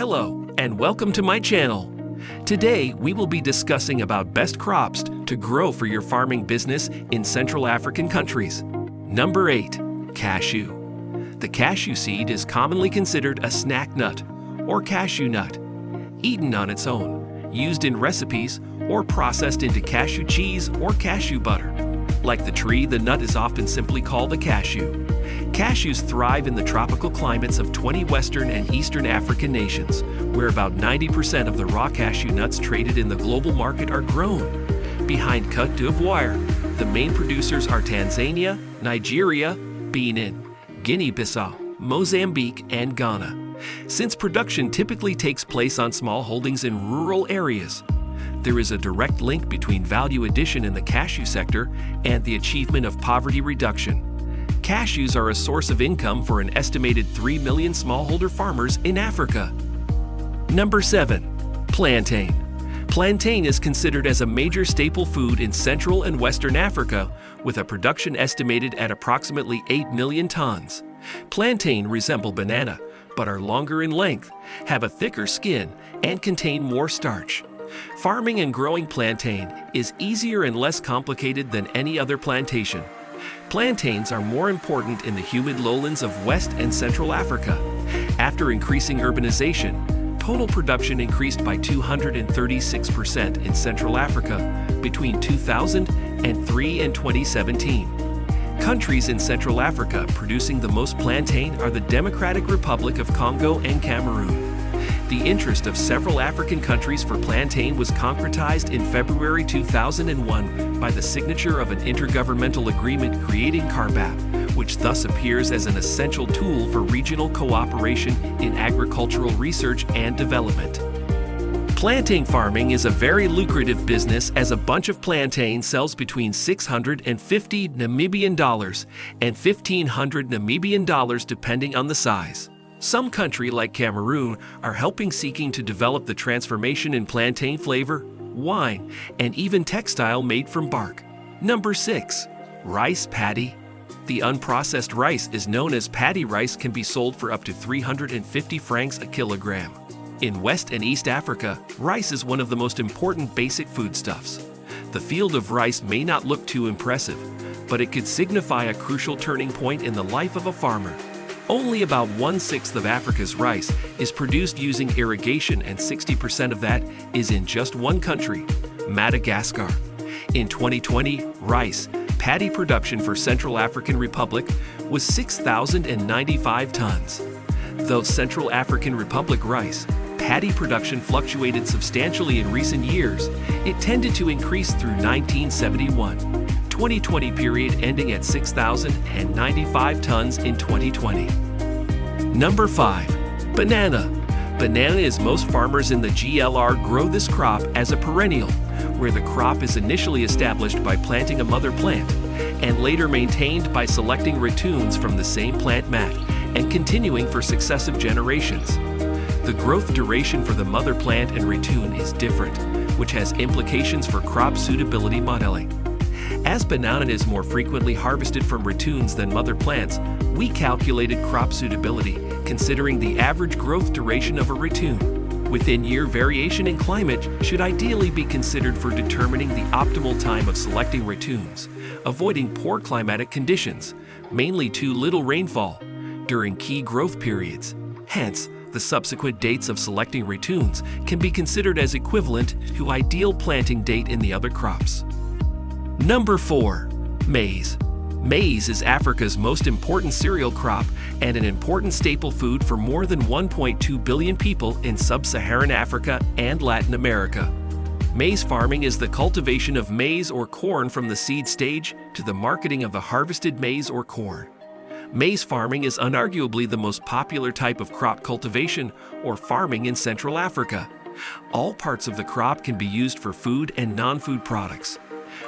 Hello, and welcome to my channel. Today, we will be discussing about best crops to grow for your farming business in Central African countries. Number 8. Cashew. The cashew seed is commonly considered a snack nut or cashew nut, eaten on its own, used in recipes, or processed into cashew cheese or cashew butter. Like the tree, the nut is often simply called a cashew. Cashews thrive in the tropical climates of 20 Western and Eastern African nations, where about 90% of the raw cashew nuts traded in the global market are grown. Behind Côte d'Ivoire, the main producers are Tanzania, Nigeria, Benin, Guinea-Bissau, Mozambique, and Ghana. Since production typically takes place on small holdings in rural areas, there is a direct link between value addition in the cashew sector and the achievement of poverty reduction. Cashews are a source of income for an estimated 3 million smallholder farmers in Africa. Number 7. Plantain. Plantain is considered as a major staple food in Central and Western Africa, with a production estimated at approximately 8 million tons. Plantain resemble banana, but are longer in length, have a thicker skin, and contain more starch. Farming and growing plantain is easier and less complicated than any other plantation. Plantains are more important in the humid lowlands of West and Central Africa. After increasing urbanization, total production increased by 236% in Central Africa between 2003 and 2017. Countries in Central Africa producing the most plantain are the Democratic Republic of Congo and Cameroon. The interest of several African countries for plantain was concretized in February 2001 by the signature of an intergovernmental agreement creating CARBAP, which thus appears as an essential tool for regional cooperation in agricultural research and development. Plantain farming is a very lucrative business, as a bunch of plantain sells between 650 Namibian dollars and 1,500 Namibian dollars depending on the size. Some countries like Cameroon are seeking to develop the transformation in plantain flavor, wine, and even textile made from bark. Number 6. Rice paddy. The unprocessed rice is known as paddy rice, can be sold for up to 350 francs a kilogram. In West and East Africa, rice is one of the most important basic foodstuffs. The field of rice may not look too impressive, but it could signify a crucial turning point in the life of a farmer. Only about 1/6 of Africa's rice is produced using irrigation, and 60% of that is in just one country, Madagascar. In 2020, rice paddy production for Central African Republic was 6,095 tons. Though Central African Republic rice paddy production fluctuated substantially in recent years, it tended to increase through 1971. 2020 period ending at 6,095 tons in 2020. Number 5. Banana. Banana is most farmers in the GLR grow this crop as a perennial, where the crop is initially established by planting a mother plant and later maintained by selecting ratoons from the same plant mat and continuing for successive generations. The growth duration for the mother plant and ratoon is different, which has implications for crop suitability modeling. As banana is more frequently harvested from ratoons than mother plants, we calculated crop suitability considering the average growth duration of a ratoon. Within-year variation in climate should ideally be considered for determining the optimal time of selecting ratoons, avoiding poor climatic conditions, mainly too little rainfall, during key growth periods. Hence, the subsequent dates of selecting ratoons can be considered as equivalent to ideal planting date in the other crops. Number 4. Maize. Maize is Africa's most important cereal crop and an important staple food for more than 1.2 billion people in sub-Saharan Africa and Latin America. Maize farming is the cultivation of maize or corn from the seed stage to the marketing of the harvested maize or corn. Maize farming is unarguably the most popular type of crop cultivation or farming in Central Africa. All parts of the crop can be used for food and non-food products.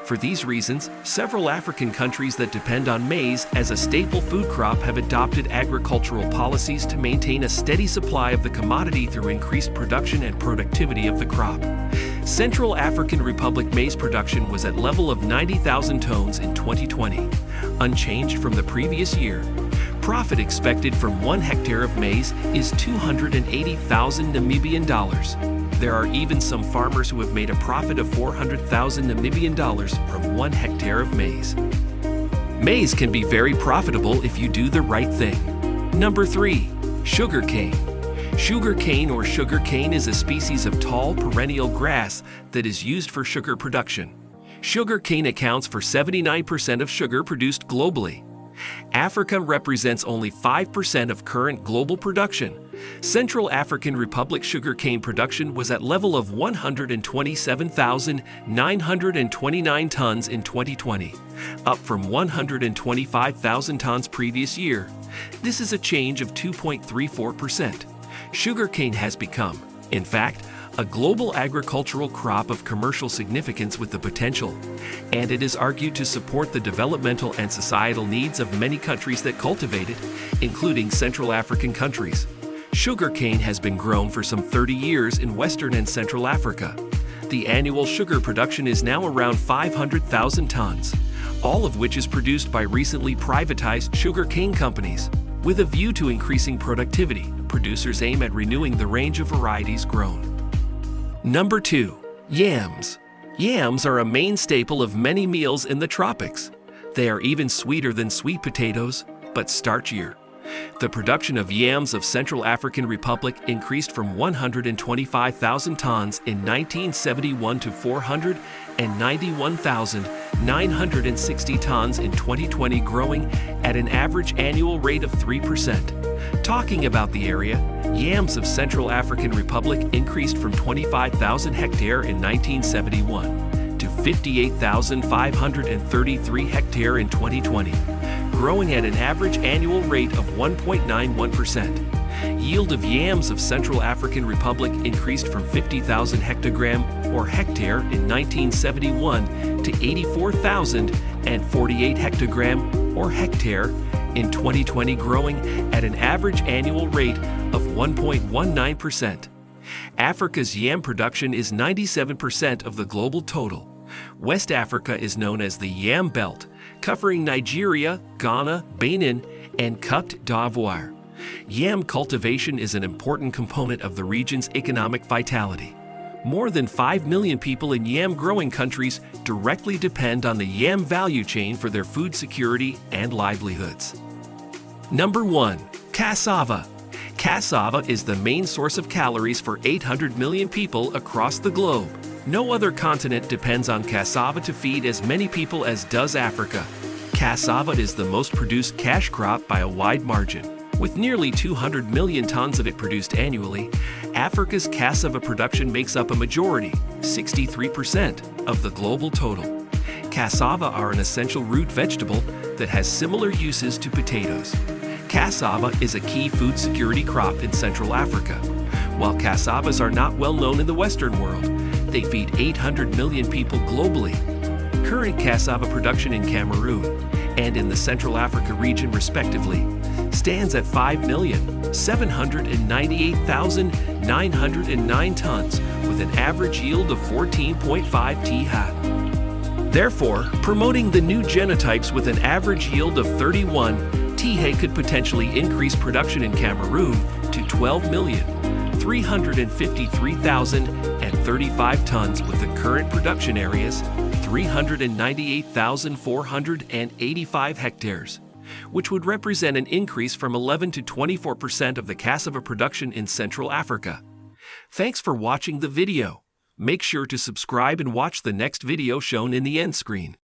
For these reasons, several African countries that depend on maize as a staple food crop have adopted agricultural policies to maintain a steady supply of the commodity through increased production and productivity of the crop. Central African Republic maize production was at level of 90,000 tons in 2020, unchanged from the previous year. Profit expected from 1 hectare of maize is 280,000 Namibian dollars. There are even some farmers who have made a profit of 400,000 Namibian dollars from 1 hectare of maize. Maize can be very profitable if you do the right thing. Number 3. Sugarcane. Sugarcane or sugarcane is a species of tall perennial grass that is used for sugar production. Sugarcane accounts for 79% of sugar produced globally. Africa represents only 5% of current global production. Central African Republic sugarcane production was at level of 127,929 tons in 2020, up from 125,000 tons previous year. This is a change of 2.34%. Sugarcane has become, in fact, a global agricultural crop of commercial significance with the potential, and it is argued to support the developmental and societal needs of many countries that cultivate it, including Central African countries. Sugarcane has been grown for some 30 years in Western and Central Africa. The annual sugar production is now around 500,000 tons, all of which is produced by recently privatized sugarcane companies. With a view to increasing productivity, producers aim at renewing the range of varieties grown. Number 2. Yams. Yams are a main staple of many meals in the tropics. They are even sweeter than sweet potatoes, but starchier. The production of yams of Central African Republic increased from 125,000 tons in 1971 to 491,960 tons in 2020, growing at an average annual rate of 3%. Talking about the area, yams of Central African Republic increased from 25,000 hectare in 1971 to 58,533 hectare in 2020, growing at an average annual rate of 1.91%. Yield of yams of Central African Republic increased from 50,000 hectogram or hectare in 1971 to 84,048 hectogram or hectare in 2020, growing at an average annual rate of 1.19%. Africa's yam production is 97% of the global total. West Africa is known as the Yam Belt, covering Nigeria, Ghana, Benin, and Côte d'Ivoire. Yam cultivation is an important component of the region's economic vitality. More than 5 million people in yam-growing countries directly depend on the yam value chain for their food security and livelihoods. Number 1. Cassava. Cassava is the main source of calories for 800 million people across the globe. No other continent depends on cassava to feed as many people as does Africa. Cassava is the most produced cash crop by a wide margin. With nearly 200 million tons of it produced annually, Africa's cassava production makes up a majority, 63%, of the global total. Cassava are an essential root vegetable that has similar uses to potatoes. Cassava is a key food security crop in Central Africa. While cassavas are not well known in the Western world, they feed 800 million people globally. Current cassava production in Cameroon and in the Central Africa region respectively stands at 5,798,909 tons with an average yield of 14.5 THA. Therefore, promoting the new genotypes with an average yield of 31 THA could potentially increase production in Cameroon to 12,353,035 tons with the current production areas 398,485 hectares, which would represent an increase from 11 to 24% of the cassava production in Central Africa. Thanks for watching the video. Make sure to subscribe and watch the next video shown in the end screen.